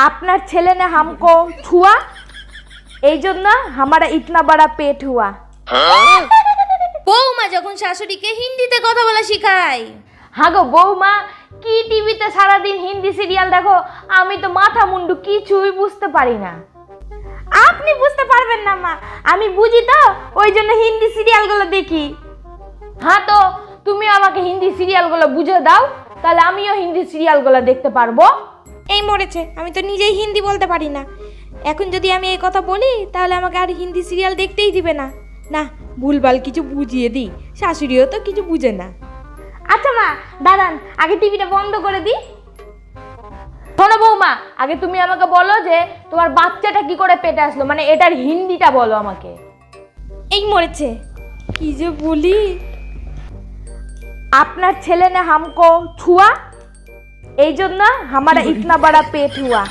আপনার ছেলে ने हमको छुआ এই জন্য हमारा इतना बड़ा पेट हुआ। বৌমা যখন শাশুড়িকে হিন্দিতে কথা বলা শেখায়। হ্যাঁ গো বৌমা, কি টিভিতে সারাদিন হিন্দি সিরিয়াল দেখো, আমি তো মাথা মুন্ডু কিছুই বুঝতে পারি না। আপনি বুঝতে পারবেন না মা, আমি বুঝি তো, ওই জন্য হিন্দি সিরিয়ালগুলো দেখি। হ্যাঁ তো তুমি আমাকে হিন্দি সিরিয়ালগুলো বুঝে দাও, তাহলে আমিও হিন্দি সিরিয়ালগুলো দেখতে পারবো। এই মরেছে, আমি তো নিজেই হিন্দি বলতে পারি না। এখন যদি আমি এই কথা বলি তাহলে আমাকে আর হিন্দি সিরিয়াল দেখতেই দিবে না। না, ভুলভাল কিছু বুঝিয়ে দিই, শাশুড়িও তো কিছু বুঝে না। আচ্ছা মা দাঁড়ান, আগে টিভিটা বন্ধ করে দিই। শোনো বৌমা, আগে তুমি আমাকে বলো যে তোমার বাচ্চাটা কি করে পেটে আসলো, মানে এটার হিন্দিটা বলো আমাকে। এই মরেছে, কি যে বলি। আপনার ছেলে ने हमको छुआ এই জন্য हमारा इतना बड़ा पेट हुआ।